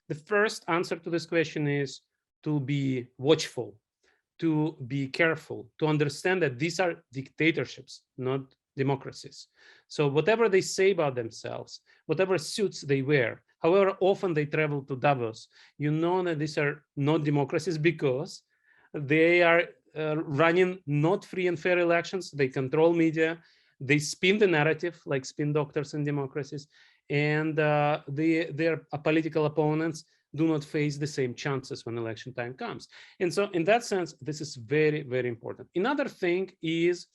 The first answer to this question is to be watchful, to be careful, to understand that these are dictatorships, not democracies. So whatever they say about themselves, whatever suits they wear, however often they travel to Davos, you know that these are not democracies because they are running not free and fair elections. They control media. They spin the narrative like spin doctors in democracies. And their political opponents do not face the same chances when election time comes. And so in that sense, this is very, very important. Another thing is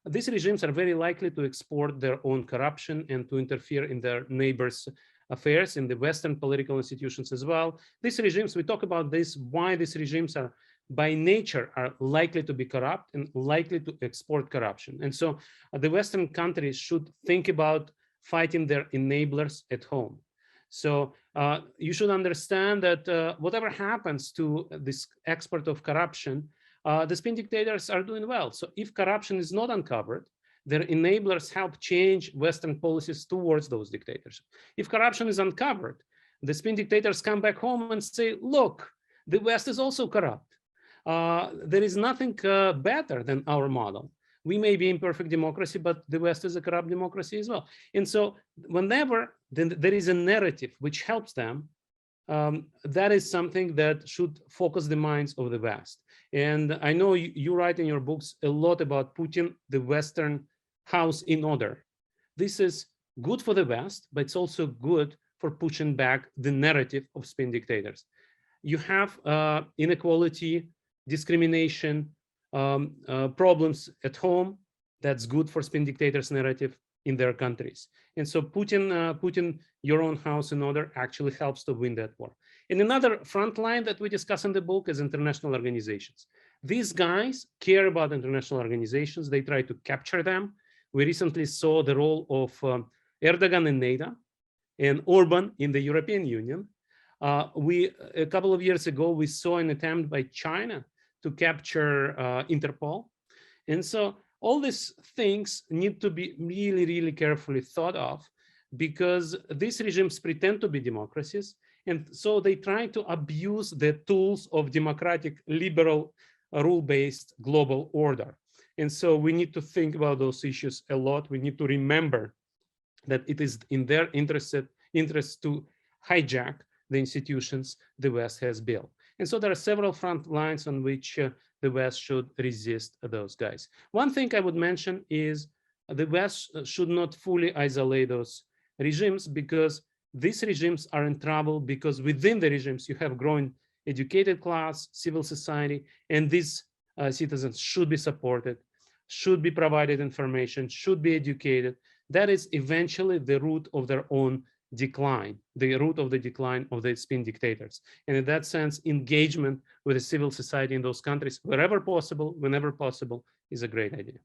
these regimes are very likely to export their own corruption and to interfere in their neighbors' affairs, in the Western political institutions as well. These regimes, we talk about this, why these regimes are by nature are likely to be corrupt and likely to export corruption. And so the Western countries should think about fighting their enablers at home. So you should understand that whatever happens to this export of corruption, the spin dictators are doing well. So if corruption is not uncovered, their enablers help change Western policies towards those dictators. If corruption is uncovered, the spin dictators come back home and say, look, the West is also corrupt. There is nothing better than our model. We may be imperfect democracy, but the West is a corrupt democracy as well. And so whenever there is a narrative which helps them, that is something that should focus the minds of the West. And I know you write in your books a lot about putting the Western house in order. This is good for the West, but it's also good for pushing back the narrative of spin dictators. You have inequality, discrimination, problems at home. That's good for spin dictators' narrative in their countries. And so putting your own house in order actually helps to win that war. And another front line that we discuss in the book is international organizations. These guys care about international organizations. They try to capture them. We recently saw the role of Erdogan in NATO and Orban in the European Union. A couple of years ago, we saw an attempt by China to capture Interpol. And so all these things need to be really, really carefully thought of because these regimes pretend to be democracies. And so they try to abuse the tools of democratic, liberal, rule-based global order. And so we need to think about those issues a lot. We need to remember that it is in their interest to hijack the institutions the West has built. And so there are several front lines on which the West should resist those guys. One thing I would mention is the West should not fully isolate those regimes because these regimes are in trouble because within the regimes you have growing educated class, civil society, and these citizens should be supported, should be provided information, should be educated. That is eventually the root of their own decline, the root of the decline of the spin dictators. And in that sense, engagement with the civil society in those countries, wherever possible, whenever possible, is a great idea.